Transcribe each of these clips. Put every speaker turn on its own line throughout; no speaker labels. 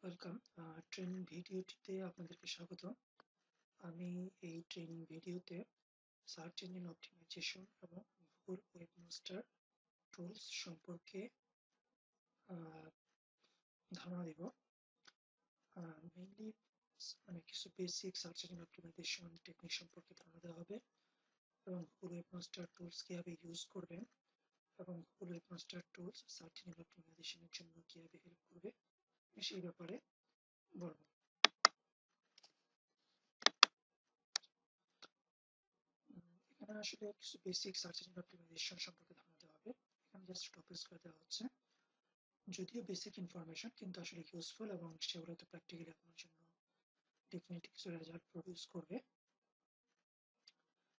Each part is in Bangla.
ওয়েলকাম। ট্রেনিং ভিডিওটিতে আপনাদেরকে স্বাগত। আমি এই ট্রেনিং ভিডিওতে সার্চ ইঞ্জিন অপটিমাইজেশন এবং গুগল ওয়েবমাস্টার টুলস সম্পর্কে আহ, ধারণা দেব। মেইনলি কিছু basic search engine optimisation technique সম্পর্কে ধারণা দেওয়া হবে এবং গুগল ওয়েবমাস্টার টুলস কীভাবে ইউজ করবেন এবং Google webmaster tools search engine অপটিমাইজেশনের জন্য কীভাবে হেল্প করবে সেই ব্যাপারে বলবো। এখানে আসলে কিছু বেসিক সার্চ ইঞ্জিন অপটিমাইজেশন সম্পর্কে ধারণা দেওয়া হবে। এখানে জাস্ট টপিকস করে দেওয়া হচ্ছে, যদিও বেসিক ইনফরমেশন কিন্তু আসলে ইউজফুল এবং সেগুলো তো প্র্যাকটিক্যালি আপনার জন্য ডেফিনেটলি কিছু রেজাল্ট প্রডিউস করবে।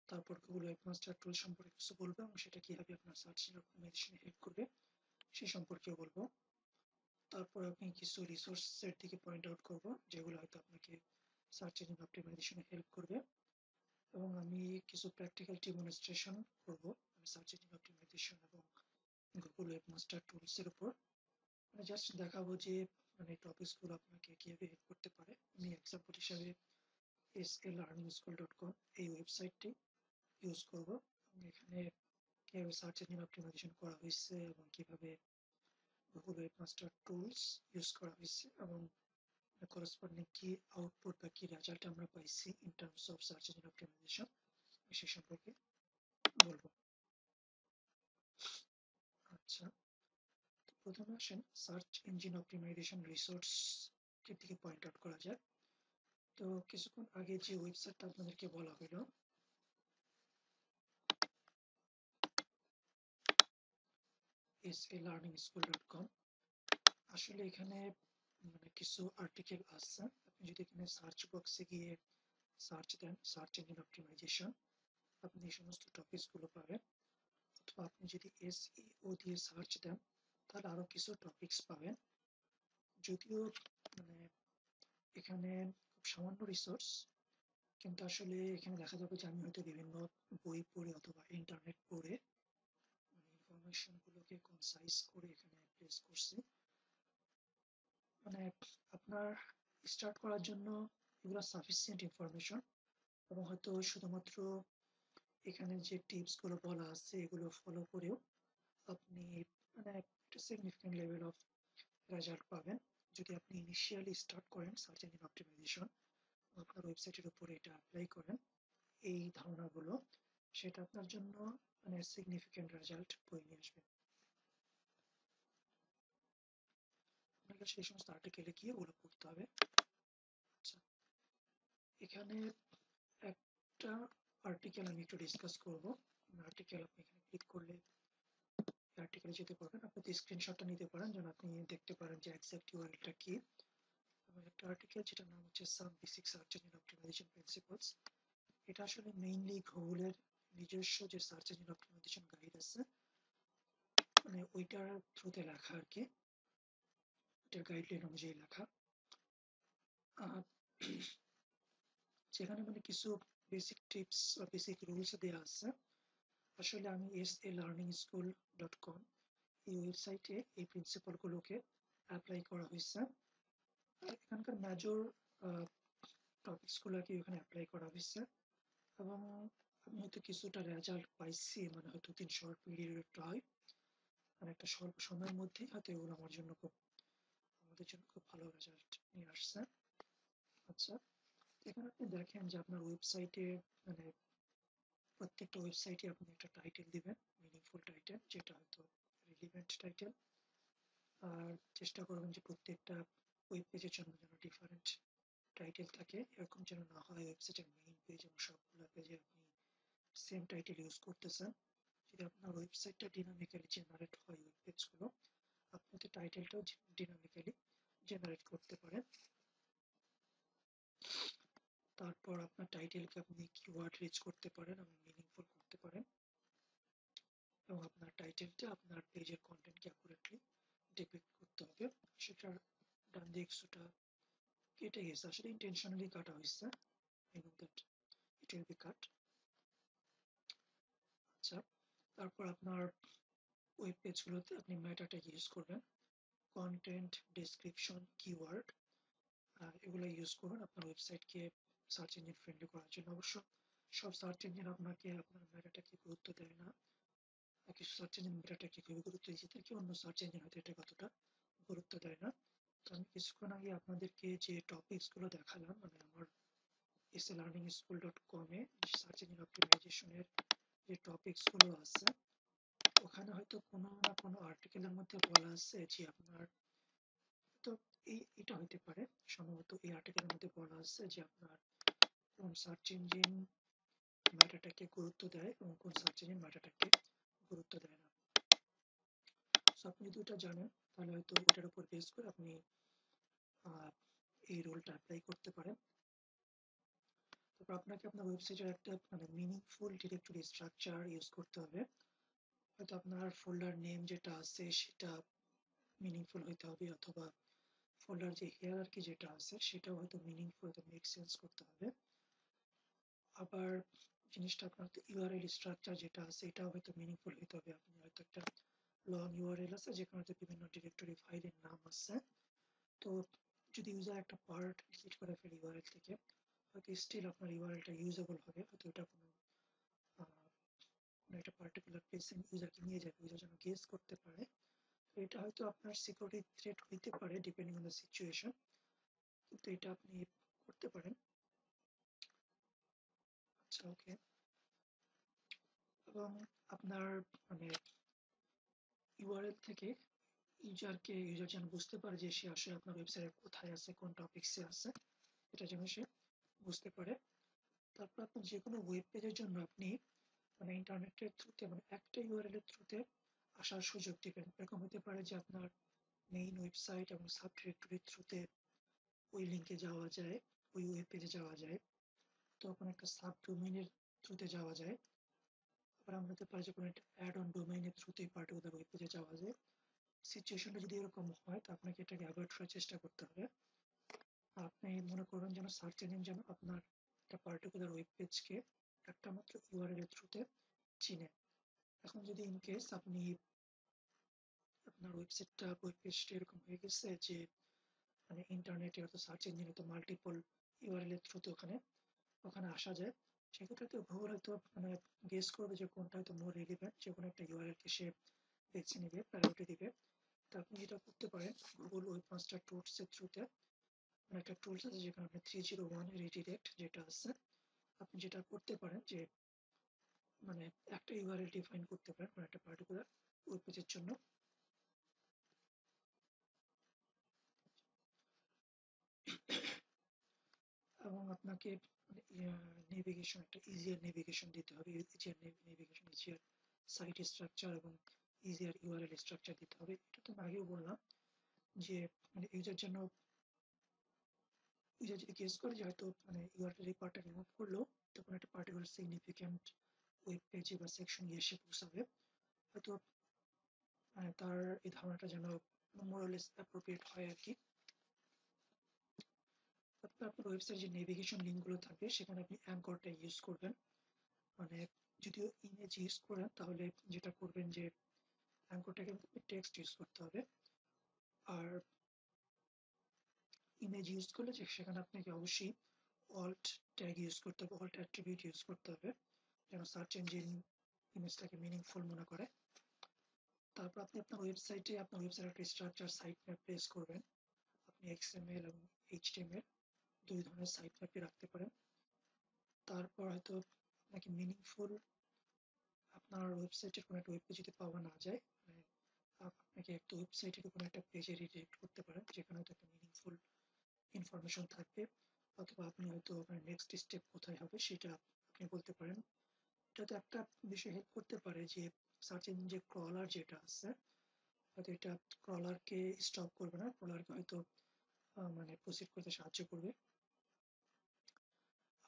তারপর গুগল ওয়েবমাস্টার টুল সম্পর্কে কিছু বলবো এবং সেটা কিভাবে আপনার সার্চ ইঞ্জিন অপটিমাইজেশনে হেল্প করবে সেই সম্পর্কেও বলবো। তারপর আপনি কিছু রিসোর্সের দিকে পয়েন্ট আউট করবো যেগুলো হয়তো আপনাকে সার্চ ইঞ্জিন অপটিমাইজেশনে হেল্প করবে এবং আমি কিছু প্র্যাকটিক্যাল ডেমনস্ট্রেশন করবো সার্চ ইঞ্জিন অপটিমাইজেশন এবং গুগল ওয়েবমাস্টার টুলস এর উপর। জাস্ট দেখাবো যে টপিকস গুলো আপনাকে কিভাবে হেল্প করতে পারে। আমি এক্সাম্পল হিসাবে SLearningschool.com এই ওয়েবসাইটটি ইউজ করব এবং এখানে কিভাবে সার্চ ইঞ্জিন অপটিমাইজেশন করা হয়েছে এবং কিভাবে গুগল ওয়েবমাস্টার টুলস ইউজ করা হয়েছে এবং করসপন্ডিং কি আউটপুট বা কি রেজাল্ট আমরা পাইছি in terms of search engine optimisation সে সম্পর্কে বলবো। আচ্ছা, প্রথমে আসেন সার্চ ইঞ্জিন অপটিমাইজেশন রিসোর্স এর দিকে পয়েন্ট আউট করা যায়। তো কিছুক্ষণ আগে যে ওয়েবসাইটটা আপনাদেরকে বলা হলো SLearningschool.com, আসলে এখানে কিছু আর্টিকেল আছে। আপনি যদি এখানে সার্চ বক্সে গিয়ে সার্চ দেন সার্চ ইঞ্জিন অপটিমাইজেশন, আপনি এই সমস্ত টপিকস গুলো পাবেন। অথবা আপনি যদি SEO দিয়ে সার্চ দেন তাহলে আরো কিছু টপিকস পাবেন। যদিও মানে এখানে খুব সামান্য রিসোর্স, কিন্তু আসলে এখানে দেখা যাবে যে আমি হয়তো বিভিন্ন বই পড়ে অথবা ইন্টারনেট পড়ে ইনফরমেশন গুলোকে কনসাইজ করে এখানে প্লেস করছি। মানে আপনার স্টার্ট করার জন্য এগুলো সাফিসিয়েন্ট ইনফরমেশন এবং হয়তো শুধুমাত্র এখানে যে টিপস গুলো বলা আছে এগুলো ফলো করেও আপনি একটা সিগনিফিকেন্ট লেভেল অফ রেজাল্ট পাবেন যদি আপনি ইনিশিয়ালি স্টার্ট করেন সার্চ ইঞ্জিন অপটিমাইজেশন, আপনার ওয়েবসাইটের উপরে এটা অ্যাপ্লাই করেন এই ধারণাগুলো, সেটা আপনার জন্য সিগনিফিকেন্ট রেজাল্ট বয়ে নিয়ে আসবে। আপনাকে সেই সমস্ত আর্টিকেলে গিয়ে ওগুলো পড়তে হবে। আচ্ছা, এখানে একটা আর্টিকেল আমি একটু ডিসকাস করব। আর্টিকেল আপনি এখানে ক্লিক করলে আর্টিকেলে যেতে পারবেন। আপনি স্ক্রিনশটটা নিতে পারেন যেন আপনি দেখতে পারেন যে এক্সাক্ট ইউআরএলটা কি। এবং একটা আর্টিকেল যেটার নাম হচ্ছে some basic search engine optimization principles. এটা আসলে মেইনলি গুগলের নিজস্ব যে সার্চ ইঞ্জিন অপটিমাইজেশন গাইড আছে ওইটার থ্রুতে লেখা আর কি, এটার গাইডলাইন অনুযায়ী লেখা। যেখানে কিছু বেসিক টিপস বা বেসিক রুলস দেওয়া আছে। আসলে আমি SLearningschool.com এই ওয়েবসাইটে এই প্রিন্সিপাল গুলোকে অ্যাপ্লাই করা হয়েছে। এখানকার মেজর টপিকস গুলোকে এখানে অ্যাপ্লাই করা হয়েছে এবং আমি হয়তো কিছুটা রেজাল্ট পাইছি, হয়তো 3 শর্ট পিরিয়ড হয়, একটা স্বল্প সময়ের মধ্যেই হয়তো এগুলো আমাদের জন্য খুব ভালো রেজাল্ট নিয়ে আসছে। আচ্ছা, এখানে আপনি দেখেন যে আপনার ওয়েবসাইটে প্রত্যেকটা ওয়েবসাইটে আপনি একটা টাইটেল দিবেন, মিনিংফুল টাইটেল, যেটা হয়তো রিলিভেন্ট টাইটেল। আর চেষ্টা করবেন যে প্রত্যেকটা ওয়েব পেজের জন্য যেন ডিফারেন্ট টাইটেল থাকে, এরকম যেন না হয় ওয়েবসাইটের মেইন পেজ এবং সবগুলো পেজে আপনি সেম টাইটেল ইউজ করতেছেন। যদি আপনার ওয়েবসাইটটা ডিনামিক্যালি জেনারেট হয় ওয়েব পেজগুলো, আপনি তো টাইটেলটাও ডিনামিক্যালি জেনারেট করতে পারেন। তারপর আপনার টাইটেলকে আপনি কিওয়ার্ড রিচ করতে পারেন এবং মিনিংফুল করতে পারেন এবং আপনার টাইটেলটা আপনার পেজের কন্টেন্টকে অ্যাকুরেটলি ডিপিক্ট করতে হবে। সেটার ডান দিকে কিছুটা কেটে গেছে, আসলে ইন্টেনশনালি কাটা হয়েছে। I know that it will be cut. আচ্ছা, তারপর আপনার ওয়েব পেজগুলোতে আপনি মেটা ট্যাগ ইউজ করবেন, কন্টেন্ট, ডেসক্রিপশন, কিওয়ার্ড এগুলো ইউজ করুন আপনার ওয়েবসাইটকে সার্চ ইঞ্জিন ফ্রেন্ডলি করার জন্য। অবশ্য সব সার্চ ইঞ্জিন আপনাকে আপনার মেটাটাকে গুরুত্ব দেয় না। কিছু সার্চ ইঞ্জিন মেটাটাকে খুবই গুরুত্ব দিয়ে থাকে, অন্য সার্চ ইঞ্জিন হয়তো এটা কতটা গুরুত্ব দেয় না। তো আমি কিছুক্ষণ আগে আপনাদেরকে যে টপিকসগুলো দেখালাম, মানে আমার SALearningschool.com এ সার্চ ইঞ্জিন অপটিমাইজেশনের যে টপিকসগুলো আছে, ওখানে হয়তো কোনো না কোনো আর্টিকেলের মধ্যে বলা আছে যে আপনার, তো এটা হইতে পারে সম্ভবত এই আর্টিকেলের মধ্যে বলা আছে যে আপনার কোন সার্চ ইঞ্জিন মেটাটাকে গুরুত্ব দেয় এবং কোন সার্চ ইঞ্জিন মেটাটাকে গুরুত্ব দেয় না। সো আপনি যদি ওটা জানেন তাহলে হয়তো ওটার উপর বেস করে আপনি এই রোলটা অ্যাপ্লাই করতে পারেন। তারপর আপনাকে আপনার ওয়েবসাইটের একটা মানে মিনিংফুল ডিরেক্টরি স্ট্রাকচার ইউজ করতে হবে। হয়তো আপনার ফোল্ডার নেম যেটা আছে সেটা মিনিংফুল হইতে হবে, অথবা ফোল্ডার যে হিয়ারার্কি যেটা আছে সেটাও হয়তো মিনিংফুল, হয়তো মেক সেন্স করতে হবে। আবার জিনিসটা আপনার ইউআরএল স্ট্রাকচার যেটা আছে এটাও হয়তো মিনিংফুল হইতে হবে। আপনি হয়তো একটা লং ইউআরএল আছে যেখানে হয়তো বিভিন্ন ডিরেক্টরি ফাইলের নাম আছে, তো যদি ইউজার একটা পার্ট ডিলিট করে ফেলে ইউআরএল থেকে, হয়তো স্টিল আপনার ইউআরএলটা ইউজেবল হবে, হয়তো এটা কোনো একটা পার্টিকুলার প্লেসে ইউজারকে নিয়ে যাবে, ইউজার যেন গেস করতে পারে। তো এটা হয়তো আপনার সিকিউরিটি থ্রেট হইতে পারে ডিপেন্ডিং অন দ্য সিচুয়েশন, কিন্তু এটা আপনি করতে পারেন। আচ্ছা, ওকে। এবং আপনার মানে ইউআরএল থেকে ইউজার যেন বুঝতে পারে যে সে আসলে আপনার ওয়েবসাইটে কোথায় আছে, কোন টপিক্সে আছে, এটা যেন সে বুঝতে পারে। তারপর আপনার যে কোনো ওয়েব পেজের জন্য আপনি মানে ইন্টারনেটের থ্রুতে, মানে একটা ইউআরএল এর থ্রুতে আসার সুযোগ দিবেন। এরকম হতে পারে যে আপনার মেইন ওয়েবসাইট এবং সাব ডিরেক্টরির থ্রুতে ওই লিঙ্কে যাওয়া যায়, ওই ওয়েব পেজে যাওয়া যায়, তখন একটা সাব ডোমেইনের থ্রুতে যাওয়া যায়। আবার আমরা হতে পারে যে কোনো একটা অ্যাড অন ডোমেইনের থ্রুতে পার্টিকুলার ওয়েব পেজে যাওয়া যায়। সিচুয়েশনটা যদি এরকম হয় তো আপনাকে এটাকে অ্যাভয়েড করার চেষ্টা করতে হবে। আপনি মনে করবেন যেন সার্চ ইঞ্জিন যেন আপনার একটা পার্টিকুলার ওয়েব পেজকে একটা মাত্র ইউআরএল এর থ্রুতে চিনে। এখন যদি ইন কেস আপনি আপনার ওয়েব পেজটা এরকম হয়ে গেছে যে মানে ইন্টারনেটে হয়তো সার্চ ইঞ্জিনে তো মাল্টিপল ইউআরএল এর থ্রুতে ওখানে ওখানে আসা যায়, সেক্ষেত্রে তো গুগল হয়তো মানে গেস করবে যে কোনটা হয়তো মোর রিলিভেন্ট, যে কোনো একটা ইউআরএল কে সে বেছে নেবে, প্রায়োরিটি দিবে। তো আপনি যেটা করতে পারেন গুগল ওয়েব মাস্টার টুলস এর থ্রুতে, মানে একটা টুলস আছে যেখানে আপনি 301 রিডিরেক্ট যেটা আছে, আপনি যেটা করতে পারেন যে মানে একটা ইউআরএল ডিফাইন করতে পারেন মানে একটা পার্টিকুলার ওয়েব পেজের জন্য। এবং আপনাকে নেভিগেশন, একটা ইজিয়ার নেভিগেশন দিতে হবে, easier navigation, easier site structure এবং ইজিয়ার ইউআরএল স্ট্রাকচার দিতে হবে। এটা তো আমি আগেও বললাম যে মানে ইউজার যদি গেস করে যে হয়তো মানে ইউআরএল এই পার্টটা রিমুভ করলেও তখন একটা পার্টিকুলার সিগনিফিক্যান্ট ওয়েব পেজে বা সেকশন গিয়ে এসে পৌঁছাবে, হয়তো তার এই ধারণাটা যেন মোরালেস অ্যাপ্রোপ্রিয়েট হয় আর কি। আপনার ওয়েবসাইট যে নেভিগেশন লিঙ্কগুলো থাকবে সেখানে আপনি অ্যাঙ্করটা ইউজ করবেন। মানে যদিও ইমেজ ইউজ করেন তাহলে যেটা করবেন যে অ্যাঙ্করটাকে টেক্সট ইউজ করতে হবে। আর ইমেজ ইউজ করলে যে সেখানে আপনাকে অবশ্যই অল্ট ট্যাগ ইউজ করতে হবে, অল্ট অ্যাট্রিবিউট ইউজ করতে হবে যেন সার্চ ইঞ্জিন ইমেজটাকে মিনিংফুল মনে করে। তারপর আপনি আপনার ওয়েবসাইট একটা স্ট্রাকচার সাইট ম্যাপ প্লেস করবেন। আপনি XML এবং HTML দুই ধরনের সাইট ম্যাপই রাখতে পারেন। তারপর হয়তো আপনাকে মিনিংফুল আপনার ওয়েবসাইটের কোনো একটা ওয়েব পেজ যদি পাওয়া না যায়, মানে আপনাকে একটা ওয়েবসাইটের কোনো একটা পেজে রিডিরেক্ট করতে পারেন যেখানে হয়তো একটা মিনিংফুল ইনফরমেশন থাকবে, অথবা আপনি হয়তো আপনার নেক্সট স্টেপ কোথায় হবে সেটা আপনি বলতে পারেন। এটাতে একটা বিষয় হেল্প করতে পারে যে সার্চ ইঞ্জিন যে ক্রলার যেটা আছে, হয়তো এটা ক্রলারকে স্টপ করবে না, ক্রলারকে হয়তো মানে প্রসিড করতে সাহায্য করবে।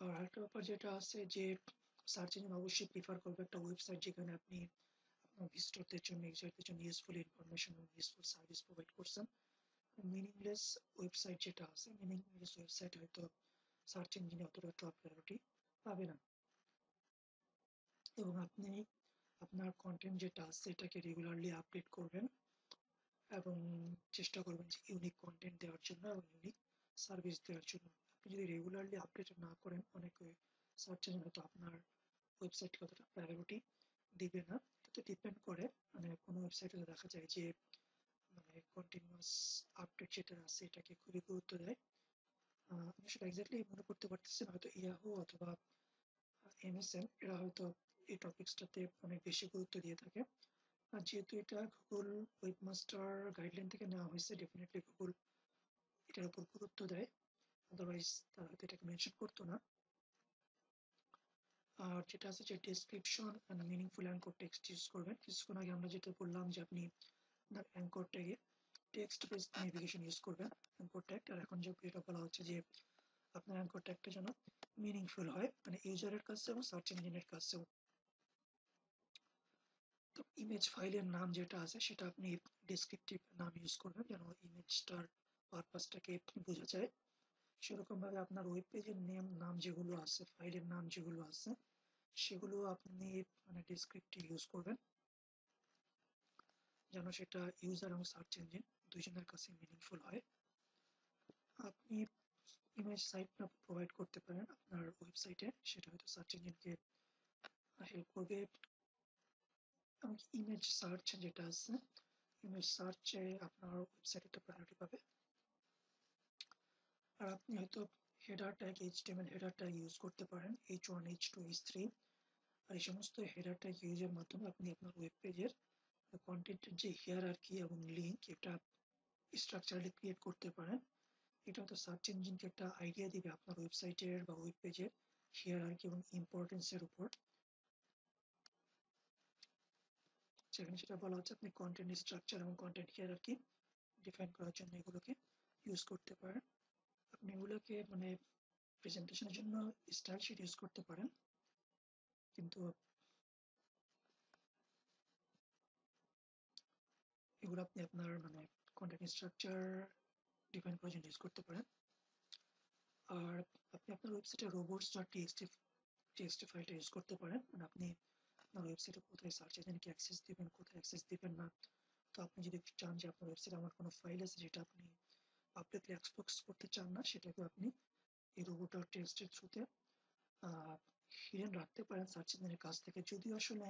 আর আরেকটা ব্যাপার যেটা আছে যে সার্চ ইঞ্জিন অবশ্যই প্রিফার করবে একটা ওয়েবসাইট যেখানে আপনি আপনার ভিজিটরদের জন্য, ইউজারদের জন্য ইউজফুল ইনফরমেশন এবং ইউজফুল সার্ভিস প্রোভাইড করছেন। মিনিংলেস ওয়েবসাইট যেটা আছে, মিনিংলেস ওয়েবসাইট হয়তো সার্চ ইঞ্জিনে অতটা টপ প্রায়োরিটি পাবে না। এবং আপনি আপনার কন্টেন্ট যেটা আছে এটাকে রেগুলারলি আপডেট করবেন এবং চেষ্টা করবেন যে ইউনিক কন্টেন্ট দেওয়ার জন্য এবং ইউনিক সার্ভিস দেওয়ার জন্য। আপনি যদি রেগুলারলি আপডেট না করেন, অনেক সার্চ ইঞ্জিন হয়তো আপনার ওয়েবসাইটকে অতটা প্রায়োরিটি দিবে না। এটাতে ডিপেন্ড করে, মানে কোনো ওয়েবসাইটে দেখা যায় যে মানে কন্টিনিউয়াস আপডেট যেটা আছে এটাকে খুবই গুরুত্ব দেয়। আমি সেটা এক্স্যাক্টলি মনে করতে পারতেছি না, হয়তো ইয়াহু অথবা এমএসএন এরা হয়তো এই টপিক্সটাতে অনেক বেশি গুরুত্ব দিয়ে থাকে। আর যেহেতু এটা গুগল ওয়েবমাস্টার গাইডলাইন থেকে নেওয়া হয়েছে, ডেফিনেটলি গুগল এটার উপর গুরুত্ব দেয়, আদারওয়াইজ তারা হয়তো এটাকে মেনশন করতো না। আর যেটা আছে যে description and meaningful anchor text use করবেন। কিছুক্ষণ আগে আমরা যেটা বললাম যে আপনি আপনার অ্যাঙ্কর ট্যাগে টেক্সট বেসড নেভিগেশন ইউজ করবেন, অ্যাঙ্কর ট্যাগ। আর এখন যে এটা বলা হচ্ছে যে আপনার অ্যাঙ্কর ট্যাগটা যেন মিনিংফুল হয়, মানে ইউজারের কাছে এবং সার্চ ইঞ্জিনের কাছেও। তো ইমেজ ফাইলের নাম যেটা আছে সেটা আপনি ডেসক্রিপটিভ নাম ইউজ করবেন, যেন ইমেজটার পারপাসটাকে বোঝা যায়। সেরকম ভাবে আপনার ওয়েব পেজের নাম যেগুলো আছে, ফাইলের নাম যেগুলো আছে, সেগুলো আপনি মানে ডেসক্রিপটিভ ইউজ করবেন, যেন সেটা ইউজার এবং সার্চ ইঞ্জিন দুইজনের কাছে মিনিংফুল হয়। আপনি ইমেজ সাইট ম্যাপ প্রোভাইড করতে পারেন আপনার ওয়েবসাইটে, সেটা হয়তো সার্চ ইঞ্জিনকে হেল্প করবে। এমনকি ইমেজ সার্চ যেটা আছে, ইমেজ সার্চে আপনার ওয়েবসাইটে তো প্রায়োরিটি পাবে। আর আপনি হয়তো header tag, HTML header tag use করতে পারেন, H1 H2 H3। আর এই সমস্ত হেডার ট্যাগ ইউজের মাধ্যমে আপনি আপনার ওয়েব পেজের কন্টেন্টের যে হিয়ারার্কি এবং লিঙ্ক, এটা স্ট্রাকচারালি ক্রিয়েট করতে পারেন। এটা হয়তো সার্চ ইঞ্জিনকে একটা আইডিয়া দিবে আপনার ওয়েবসাইটের বা ওয়েব পেজের হিয়ারার্কি এবং ইম্পর্টেন্সের উপর। সেখানে সেটা বলা হচ্ছে আপনি কন্টেন্ট স্ট্রাকচার এবং কন্টেন্ট হিয়ারার্কি ডিফাইন করার জন্য এগুলোকে ইউজ করতে পারেন। আপনি এগুলোকে মানে প্রেজেন্টেশনের জন্য স্টাইল শিট ইউজ করতে পারেন, কিন্তু এগুলো আপনি আপনার মানে কন্টেন্ট স্ট্রাকচার ডিফাইন করার জন্য ইউজ করতে পারেন। আর আপনি আপনার ওয়েবসাইটে robots.txt ফাইলটা ইউজ করতে পারেন, মানে আপনি আপনার ওয়েবসাইটে কোথায় সার্চ ইঞ্জিনকে অ্যাক্সেস দিবেন, কোথায় অ্যাক্সেস দিবেন না। তো আপনি যদি চান যে আপনার ওয়েবসাইটে আমার কোনো ফাইল আছে যেটা আপনি পাবলিকলি এক্সপোজ করতে চান না, সেটাকে আপনি এই robots.txt এর থ্রুতে হিডেন রাখতে পারেন সার্চ ইঞ্জিনের কাছ থেকে। যদিও আসলে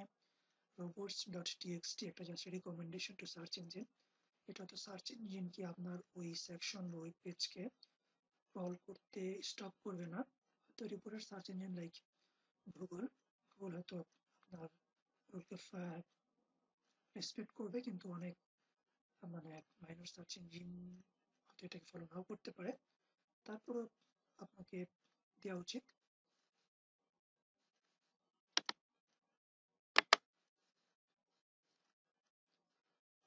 robots.txt একটা just recommendation to search engine, এটা তো সার্চ ইঞ্জিন কি আপনার ওই সেকশন বা ওই পেজকে ক্রল করতে স্টপ করবে না। হয়তো রিপোর্টের search engine like Google, Google হয়তো আপনার রুলকে রেসপেক্ট করবে, কিন্তু অনেক মানে মাইনর সার্চ ইঞ্জিন হয়তো এটাকে ফলো নাও করতে পারে। তারপরও আপনাকে দেওয়া উচিত।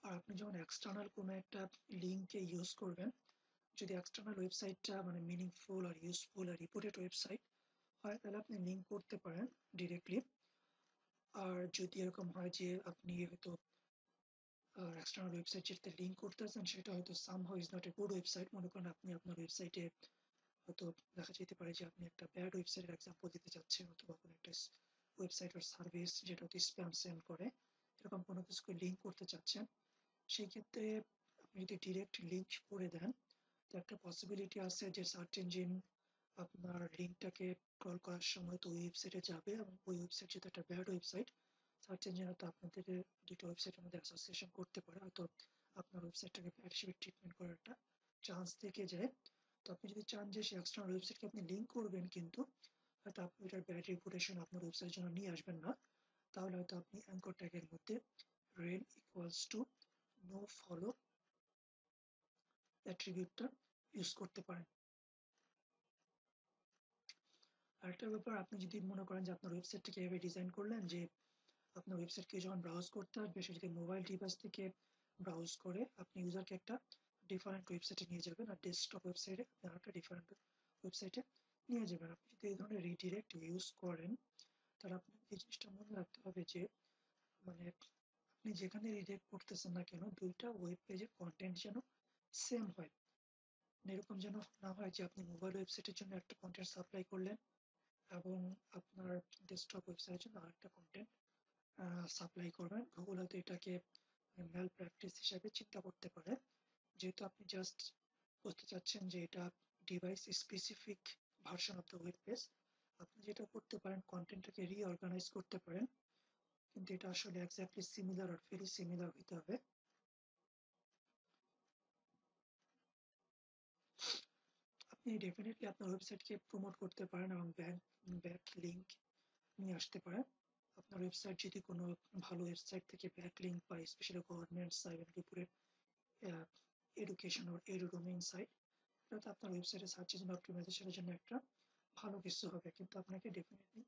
আর আপনি যখন এক্সটার্নাল কোনো একটা লিঙ্ককে ইউজ করবেন, যদি এক্সটার্নাল ওয়েবসাইটটা মানে meaningful are useful R reported website হয়, তাহলে আপনি লিঙ্ক করতে পারেন ডিরেক্টলি। আর যদি এরকম হয় যে আপনি হয়তো এক্সটার্নাল ওয়েবসাইট যেটাতে লিঙ্ক করতেছেন সেটা হয়তো somehow is not a good website, মনে করেন আপনি আপনার ওয়েবসাইটে হয়তো দেখা যেতে পারে যে আপনি একটা ব্যাড ওয়েবসাইটের এক্সাম্পল দিতে চাচ্ছেন, অথবা কোনো একটা ওয়েবসাইট আর সার্ভিস যেটা হয়তো স্প্যাম সেন্ড করে, এরকম কোনো কিছুকে লিঙ্ক করতে চাচ্ছেন, সেই ক্ষেত্রে আপনি যদি ডিরেক্ট লিঙ্ক করে দেন, তো একটা পসিবিলিটি আছে যে সার্চ ইঞ্জিন আপনার লিঙ্কটাকে ক্রল করার সময় তো ওই ওয়েবসাইটে যাবে, এবং ওই ওয়েবসাইট যেহেতু একটা ব্যাড ওয়েবসাইট, সার্চ ইঞ্জিন হয়তো আপনাদের দুটো ওয়েবসাইটের মধ্যে অ্যাসোসিয়েশন করতে পারে, হয়তো আপনার ওয়েবসাইটটাকে ব্যাড হিসেবে ট্রিটমেন্ট করার একটা চান্স থেকে যায়। তো আপনি যদি চান যে সেই এক্সটার্নাল ওয়েবসাইটকে আপনি লিঙ্ক করবেন, কিন্তু হয়তো আপনি এটার ব্যাড রেপুটেশন আপনার ওয়েবসাইটের জন্য নিয়ে আসবেন না, তাহলে হয়তো আপনি অ্যাঙ্কর ট্যাগের মধ্যে rel equals to no follow অ্যাট্রিবিউটটা ইউজ করতে পারেন। আরেকটা ব্যাপার, আপনি যদি মনে করেন যে আপনার ওয়েবসাইটটাকে এভাবে ডিজাইন করলেন যে আপনার ওয়েবসাইটকে যখন ব্রাউজ করতে আসবে সে যদি মোবাইল ডিভাইস থেকে ব্রাউজ করে, আপনি ইউজারকে একটা ডিফারেন্ট ওয়েবসাইটে নিয়ে যাবেন, আর ডেস্কটপ ওয়েবসাইটে আপনি আরেকটা ডিফারেন্ট ওয়েবসাইটে নিয়ে যাবেন। আপনি যদি এই ধরনের রিডিরেক্ট ইউজ করেন, তাহলে আপনাকে এই জিনিসটা মনে রাখতে হবে যে মানে আপনি যেখানে রিডিরেক্ট করতেছেন না কেন, দুইটা ওয়েব পেজের কন্টেন্ট যেন সেম হয়। এরকম যেন না হয় যে আপনি মোবাইল ওয়েবসাইটের জন্য একটা কন্টেন্ট সাপ্লাই করলেন এবং আপনার ডেস্কটপ ওয়েবসাইটের জন্য আরেকটা কন্টেন্ট সাপ্লাই করবেন। গুগল হয়তো এটাকে ম্যাল প্র্যাকটিস হিসাবে চিন্তা করতে পারে, যেহেতু আপনি জাস্ট বলতে চাচ্ছেন যে এটা device specific version of the web page. আপনি যেটা করতে পারেন, কন্টেন্টটাকে রিঅর্গানাইজ করতে পারেন, কিন্তু এটা আসলে exactly similar are very similar হতে হবে। আপনি ডেফিনেটলি আপনার ওয়েবসাইটকে প্রমোট করতে পারেন এবং ব্যাক লিঙ্ক নিয়ে আসতে পারেন। আপনার ওয়েবসাইট যদি কোনো ভালো ওয়েবসাইট থেকে ব্যাক লিঙ্ক পায়, specially government site, reported education or edu domain site, এটা তো আপনার ওয়েবসাইটে সার্চ ইঞ্জিন অপটিমাইজেশনের জন্য একটা ভালো কিছু হবে। কিন্তু আপনাকে ডেফিনেটলি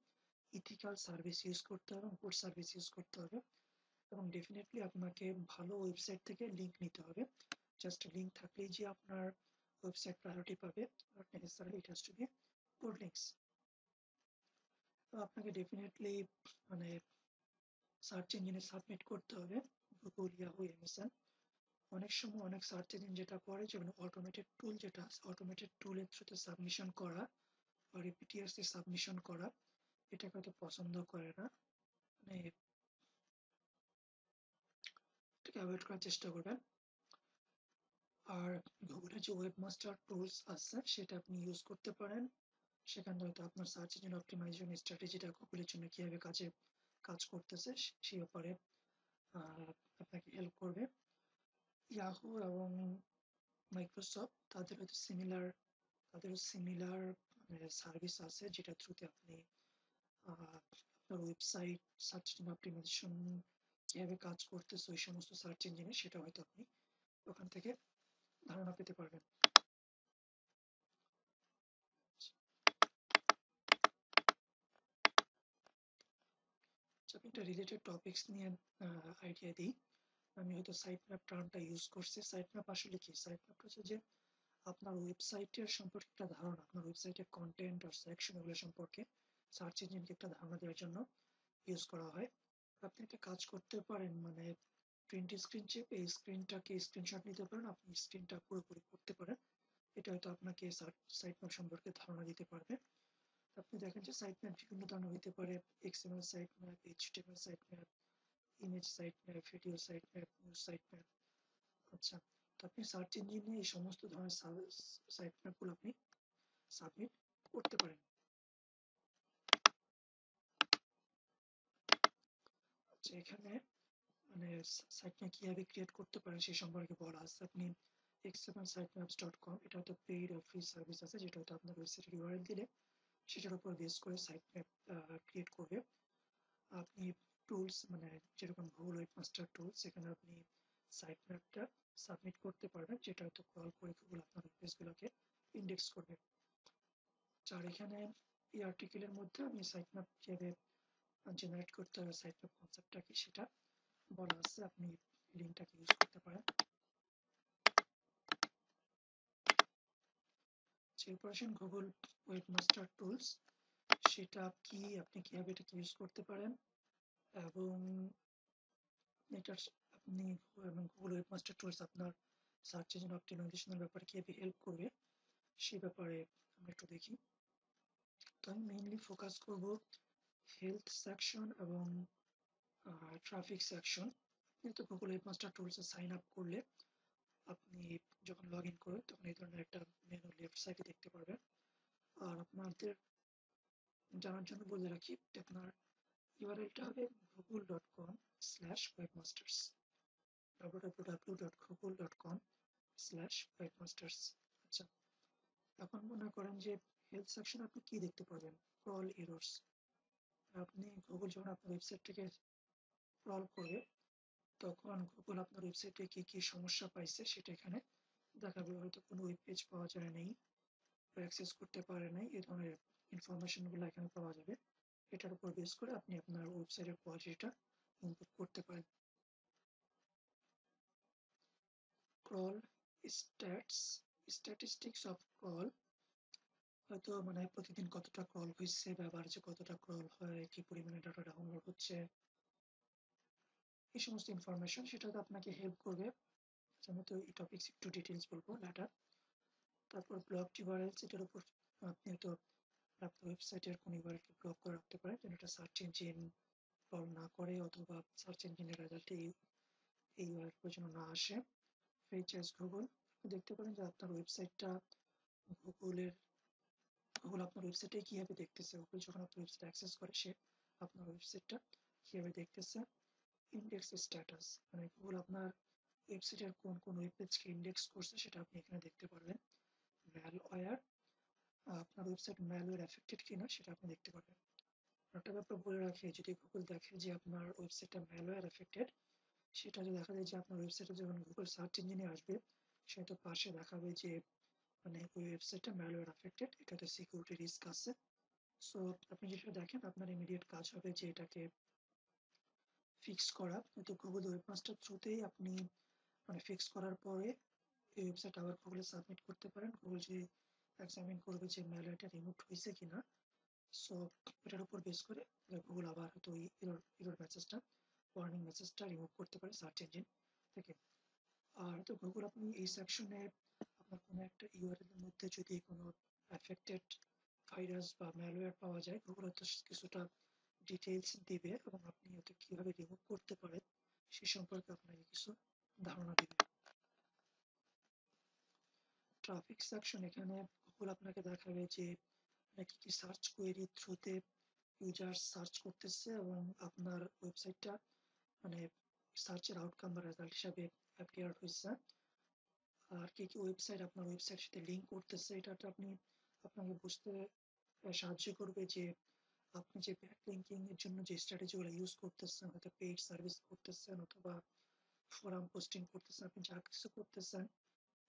ইথিক্যাল সার্ভিস ইউজ করতে হবে, গুড সার্ভিস ইউজ করতে হবে, এবং ডেফিনেটলি আপনাকে ভালো ওয়েবসাইট থেকে লিঙ্ক নিতে হবে। জাস্ট লিঙ্ক থাকলেই যে আপনার ওয়েবসাইট প্রায়োরিটি পাবে, not necessarily, it has to be good links. তো আপনাকে ডেফিনেটলি মানে সার্চ ইঞ্জিনে সাবমিট করতে হবে, গুগল, ইয়াহু, এমএসএন। অনেক সময় অনেক সার্চ ইঞ্জিন যেটা করে, যেমন অটোমেটেড টুল, যেটা অটোমেটেড টুলের থ্রুতে সাবমিশন করা বা রিপিটিয়াসে সাবমিশন করা, এটাকে হয়তো পছন্দ করে না। মানে এটাকে অ্যাভয়েড করার চেষ্টা করবেন। আর গুগলের যে ওয়েবমাস্টার টুলস আছে সেটা আপনি ইউজ করতে পারেন। সেখানে হয়তো আপনার সার্চ ইঞ্জিন অপটিমাইজেশন স্ট্র্যাটেজিটা গুগলের জন্য কিভাবে কাজ করতেছে সে ব্যাপারে আপনাকে হেল্প করবে। ইয়াহু এবং মাইক্রোসফট তাদেরও সিমিলার সার্ভিস আছে, যেটা থ্রুতে আপনি আপনার ওয়েবসাইট সার্চ ইঞ্জিন অপটিমাইজেশন কিভাবে কাজ করতেছে ওই সমস্ত সার্চ ইঞ্জিনে, সেটা হয়তো আপনি ওখান থেকে ধারণা পেতে পারবেন। আমি একটা রিলেটেড টপিকস নিয়ে আইডিয়া দিই। আমি হয়তো সাইট ম্যাপ টার্মটা ইউজ করছি। সাইট ম্যাপ আসলে কি? সাইট ম্যাপ হচ্ছে যে আপনার ওয়েবসাইটের সম্পর্কে একটা ধারণা, আপনার ওয়েবসাইটের কন্টেন্ট আর সেকশন এগুলো সম্পর্কে সার্চ ইঞ্জিনকে একটা ধারণা দেওয়ার জন্য ইউজ করা হয়। আপনি একটা কাজ করতে পারেন, মানে প্রিন্ট স্ক্রিন চেপে এই স্ক্রিনটাকে স্ক্রিনশট নিতে পারেন, আপনি স্ক্রিনটা পুরোপুরি করতে পারেন। এটা হয়তো আপনাকে সাইট ম্যাপ সম্পর্কে ধারণা দিতে পারবে। আপনি দেখেন যে সাইট ম্যাপ বিভিন্ন ধরনের হতে পারে, XML site map, HTML site map, image site map, video site map, news site map. আচ্ছা, তো আপনি সার্চ ইঞ্জিনে এই সমস্ত ধরনের সাইট ম্যাপগুলো আপনি সাবমিট করতে পারেন। আচ্ছা, এখানে মানে সাইট ম্যাপ কিভাবে ক্রিয়েট করতে পারেন সেই সম্পর্কে বলা আছে। আপনি xmlsitemaps.com, এটা হয়তো পেইড আর ফ্রি সার্ভিস আছে, যেটা হয়তো আপনার ওয়েবসাইটের ইউআরএল দিলে সেটার উপর বেস করে সাইট ম্যাপ ক্রিয়েট করবে। আপনি টুলস মানে যেরকম গুগল ওয়েবমাস্টার টুলস, সেখানে আপনি সাইট ম্যাপটা সাবমিট করতে পারবেন, যেটা হয়তো কল করে গুগল আপনার পেজগুলোকে ইন্ডেক্স করবে। আর এখানে এই আর্টিকেলের মধ্যে আমি সাইট ম্যাপ কিভাবে জেনারেট করতে হবে, সাইট ম্যাপ কনসেপ্টটা কি সেটা বলা আছে, আপনি লিঙ্কটাকে ইউজ করতে পারেন। এরপর আসেন গুগল ওয়েবমাস্টার টুলস, সেটা কি, আপনি কিভাবে এটাকে ইউজ করতে পারেন, এবং এটার আপনি গুগল ওয়েবমাস্টার টুলস আপনার সার্চ ইঞ্জিন অপটিমাইজেশনের ব্যাপারে কিভাবে হেল্প করবে সেই ব্যাপারে আমরা একটু দেখি। তো আমি মেইনলি ফোকাস করব হেলথ সেকশন এবং ট্রাফিক সেকশন। আপনি তো গুগল ওয়েবমাস্টার টুলসে সাইন আপ করলে আপনি যখন লগ ইন করেন তখন এই ধরনের একটা মেনু লেফট সাইডে দেখতে পারবেন। আর আপনাদের জানার জন্য বলে রাখি, আপনার ইউআরএলটা হবে google.com/webmasters, www.google.com/webmasters। আচ্ছা, এখন মনে করেন যে হেলথ সেকশন আপনি কি দেখতে পারবেন? Crawl errors. আপনি গুগল যখন আপনার ওয়েবসাইটটাকে ক্রল করবে তখন গুগল আপনার ওয়েবসাইটে কি কি সমস্যা পাইছে সেটা এখানে দেখাবে। হয়তো কোনো ওয়েব পেজ পাওয়া যায় নাই, অ্যাক্সেস করতে পারে নাই, এই ধরনের ইনফরমেশনগুলো এখানে পাওয়া যাবে। এটার উপর বেস করে আপনি আপনার ওয়েবসাইটের কোয়ালিটিটা ইমপ্রুভ করতে পারেন। ক্রল স্ট্যাটিস্টিক্স অফ ক্রল, হয়তো মানে প্রতিদিন কতটা ক্রল হয়েছে, ব্যবহার যে কতটা ক্রল হয়, কি পরিমাণে ডাটা ডাউনলোড হচ্ছে, এই সমস্ত ইনফরমেশন সেটা আপনাকে হেল্প করবে। যেমন তো এই টপিক্স একটু ডিটেলস বলবো লেটার। তারপর ব্লক ইউআরএলস, এটার উপর আপনি হয়তো আপনার ওয়েবসাইটের কোন ইউআরএলকে ব্লক করে রাখতে পারেন, যেন এটা সার্চ ইঞ্জিন ক্রল না করে, অথবা সার্চ ইঞ্জিনের রেজাল্টে এই ইউআরএল যেন না আসে। ফেচ অ্যাজ গুগল, আপনি দেখতে পারেন যে আপনার ওয়েবসাইটটা গুগল আপনার ওয়েবসাইটে কিভাবে দেখতেছে, গুগল যখন আপনার ওয়েবসাইট অ্যাক্সেস করে সে আপনার ওয়েবসাইটটা কিভাবে দেখতেছে। ইন্ডেক্স স্ট্যাটাস, মানে গুগল আপনার ওয়েবসাইটের কোন কোন ওয়েব পেজকে ইন্ডেক্স করছে সেটা আপনি এখানে দেখতে পারবেন। ম্যালওয়্যার, আপনার ওয়েবসাইট ম্যালওয়্যার এফেক্টেড কিনা সেটা আপনি দেখতে পারবেন। একটা ব্যাপার বলে রাখি, যদি গুগল দেখে যে আপনার ওয়েবসাইটটা ম্যালওয়্যার এফেক্টেড, সেটা যদি দেখা যায় যে আপনার ওয়েবসাইটে যখন গুগল সার্চ ইঞ্জিনে আসবে সেটা পাশে দেখাবে যে মানে ওই ওয়েবসাইটটা ম্যালওয়্যার এফেক্টেড, এটাতে সিকিউরিটি রিস্ক আছে। সো আপনি যেটা দেখেন আপনার ইমিডিয়েট কাজ হবে যে এটাকে ফিক্স করা। কিন্তু গুগল ওয়েবমাস্টার থ্রুতেই আপনি মানে ফিক্স করার পরে এই ওয়েবসাইট আবার গুগলে সাবমিট করতে পারেন। গুগল যে এক্সামিন করবে যে ম্যালওয়্যারটা রিমুভ হয়েছে কিনা। সো এটার উপর বেস করে গুগল আবার হয়তো ওই এরর মেসেজটা, ওয়ার্নিং মেসেজটা রিমুভ করতে পারে সার্চ ইঞ্জিন থেকে। আর তো গুগল আপনি এই সেকশনে আপনার কোনো একটা ইউআরএল এর মধ্যে যদি কোনো অ্যাফেক্টেড ভাইরাস বা ম্যালওয়্যার পাওয়া যায়, গুগল হয়তো কিছুটা ডিটেইলস দিবে এবং আপনি হয়তো কিভাবে রিমুভ করতে পারেন সে সম্পর্কে আপনাকে কিছু ধারণা দিবে। ট্রাফিক সেকশন, এখানে গুগল আপনাকে দেখাবে যে কি কি সার্চ কোয়েরি থ্রুতে ইউজার সার্চ করতেছে এবং আপনার ওয়েবসাইটটা মানে সার্চের আউটকাম বা রেজাল্ট হিসাবে অ্যাপিয়ার হয়েছে। আর কি কি ওয়েবসাইট আপনার ওয়েবসাইটের সাথে লিঙ্ক করতেছে, এটা আপনাকে বুঝতে সাহায্য করবে যে আপনি যে ব্যাকলিঙ্কিং এর জন্য যে স্ট্র্যাটেজিগুলো ইউজ করতেছেন, হয়তো পেইড সার্ভিস করতেছেন অথবা ফোরাম পোস্টিং করতেছেন, আপনি যা কিছু করতেছেন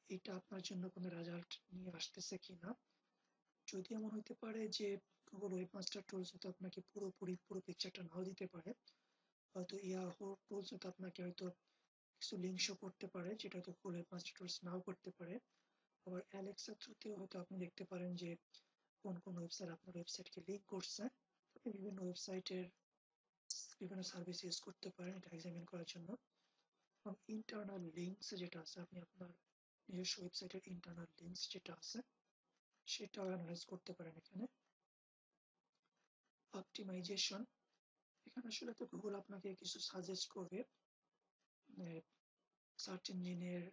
এটা আপনার জন্য কোনো রেজাল্ট নিয়ে আসতেছে কিনা। যদি এমন হইতে পারে যে গুগল ওয়েবমাস্টার টুলস হয়তো আপনাকে পুরো পিকচারটা নাও দিতে পারে, হয়তো ইয়াহু টুলস হয়তো আপনাকে হয়তো কিছু লিঙ্ক শো করতে পারে যেটা হয়তো গুগল ওয়েবমাস্টার টুলস নাও করতে পারে। আবার অ্যালেক্সা থ্রুতেও হয়তো আপনি দেখতে পারেন যে কোন কোন ওয়েবসাইট আপনার ওয়েবসাইটকে লিঙ্ক করছে। আপনি বিভিন্ন ওয়েবসাইটের বিভিন্ন সার্ভিস ইউজ করতে পারেন এটা এক্সামিন করার জন্য। এবং ইন্টারনাল লিঙ্কস যেটা আছে, আপনি আপনার নিজস্ব ওয়েবসাইটের ইন্টারনাল লিঙ্কস যেটা আছে সেটাও অ্যানালাইজ করতে পারেন এখানে। অপটিমাইজেশন, এখানে আসলে তো গুগল আপনাকে কিছু সাজেস্ট করবে সার্চ ইঞ্জিনের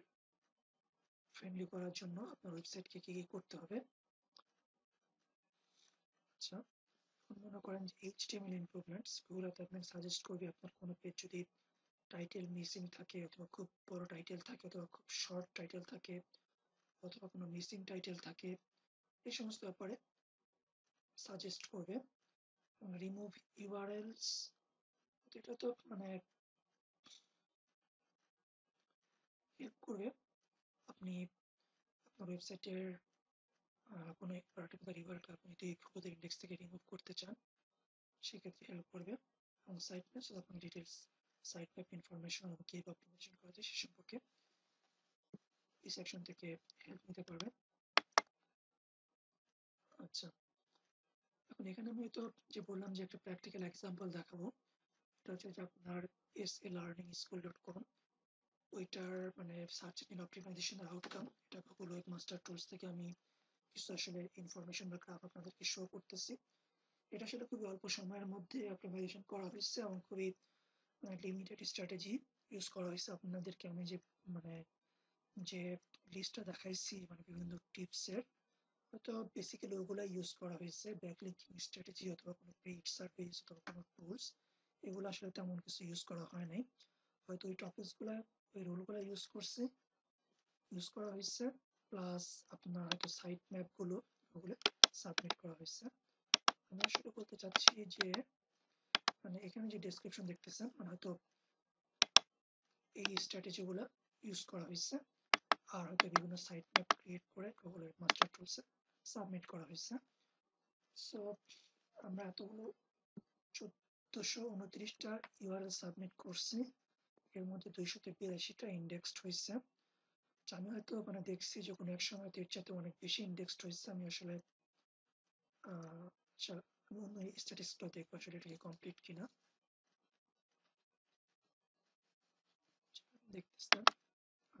ফ্রেন্ডলি করার জন্য আপনার ওয়েবসাইটকে কি কি করতে হবে। আচ্ছা, মনে করেন যে এইচটিএমএল ইমপ্রুভমেন্টস, গুগল আপনাকে সাজেস্ট করবে আপনার কোনো পেজ যদি টাইটেল মিসিং থাকে অথবা খুব বড় টাইটেল থাকে অথবা খুব শর্ট টাইটেল থাকে অথবা কোনো মিসিং টাইটেল থাকে, এই সমস্ত ব্যাপারে সাজেস্ট করবে। রিমুভ ইউআরএলস, এটা তো মানে হেল্প করবে আপনি আপনার ওয়েবসাইটের কোনো পার্টিকুলার ইউআরএল আপনি যদি গুগলের ইন্ডেক্স থেকে রিমুভ করতে চান সেক্ষেত্রে হেল্প করবে। এবং সাইট ম্যাপ, আপনি ডিটেলস সাইট ম্যাপ ইনফরমেশন এবং কিভাবে অপটিমাইজেশন করা যায় সে সম্পর্কে এই সেকশন থেকে হেল্প নিতে পারবেন। আচ্ছা, এখন এখানে আমি তো যে বললাম যে একটা প্র্যাকটিক্যাল এক্সাম্পল দেখাবো, এটা হচ্ছে যে আপনার SALearningschool.com, ওইটার মানে সার্চ ইঞ্জিন অপটিমাইজেশনের আউটকাম, এটা গুগল ওয়েবমাস্টার টুলস থেকে আমি কিছু আসলে ইনফরমেশন বা গ্রাফ আপনাদেরকে শো করতেছি। এটা আসলে খুবই অল্প সময়ের মধ্যে অপটিমাইজেশন করা হয়েছে এবং খুবই লিমিটেড স্ট্র্যাটেজি ইউজ করা হয়েছে। আপনাদেরকে আমি যে মানে যে লিস্টটা দেখাইছি মানে বিভিন্ন টিপসের, হয়তো বেসিক্যালি ওগুলো ইউজ করা হয়েছে। ব্যাকলিঙ্কিং স্ট্র্যাটেজি অথবা কোনো পেইড সার্ভিস অথবা কোনো টুলস, এগুলো আসলে তেমন কিছু ইউজ করা হয় নাই। হয়তো ওই টপিকসগুলো ওই রুলগুলো ইউজ করা হয়েছে, প্লাস আপনার হয়তো সাইট ম্যাপগুলো ওগুলো সাবমিট করা হয়েছে। আমি আসলে বলতে চাচ্ছি যে মানে এখানে যে ডেসক্রিপশন দেখতেছেন মানে হয়তো এই স্ট্র্যাটেজিগুলো ইউজ করা হয়েছে আর হয়তো বিভিন্ন সাইট ম্যাপ ক্রিয়েট করে গুগল মাস্টার টুলসে সাবমিট করা হয়েছে। সো আমরা এতগুলো 1429টা ইউআরএল সাবমিট করছি, এর মধ্যে 282টা ইন্ডেক্সড হয়েছে। আমি হয়তো মানে দেখছি যে কোনো এক সময় এর চাইতে অনেক বেশি ইন্ডেক্সড হয়েছে। আমি আসলে আচ্ছা, আমি অন্য স্ট্যাটিস্টিক্সটা দেখবো আসলে এটা কি কমপ্লিট কিনা। দেখতেছেন,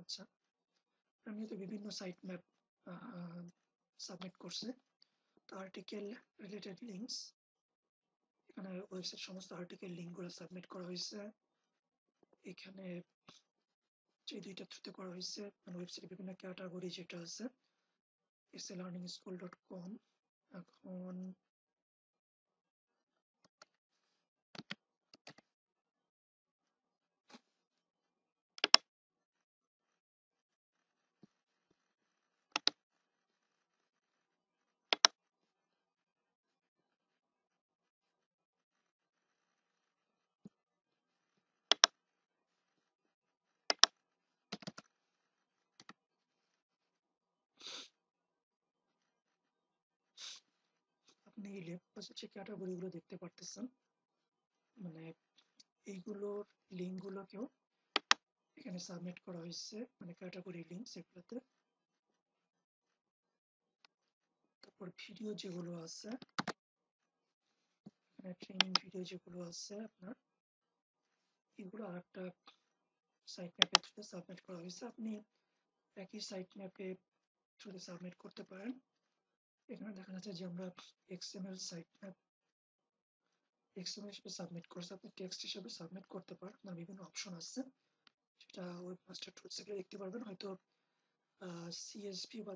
আচ্ছা, আমি তো বিভিন্ন সাইট ম্যাপ সাবমিট করছে। আর্টিকেল রিলেটেড লিঙ্কস, এখানে ওয়েবসাইট সমস্ত আর্টিকেল লিঙ্কগুলো সাবমিট করা হয়েছে। এখানে যে দুইটা থ্রুতে করা হয়েছে মানে ওয়েবসাইটে বিভিন্ন ক্যাটাগরি যেটা আছে salearningschool.com। এখন আপনি লেফট পাশে যে ক্যাটাগরিগুলো দেখতে পারতেছেন, মানে এইগুলোর লিঙ্কগুলোকেও এখানে সাবমিট করা হয়েছে, মানে ক্যাটাগরি লিঙ্ক সেগুলোতে। তারপর ভিডিও যেগুলো আছে, মানে ট্রেনিং ভিডিও যেগুলো আছে আপনার, এগুলো আরেকটা সাইট ম্যাপের থ্রুতে সাবমিট করা হয়েছে। আপনি একই সাইট ম্যাপে থ্রুতে সাবমিট করতে পারেন। এখানে দেখা যাচ্ছে যে আমরা XML সাইট ম্যাপ XML হিসেবে সাবমিট করছি, আপনি টেক্সট হিসেবে সাবমিট করতে পারেন। আপনার বিভিন্ন অপশন আছে, সেটা ওয়েবমাস্টার টুলস থেকে দেখতে পারবেন। হয়তো CSV বা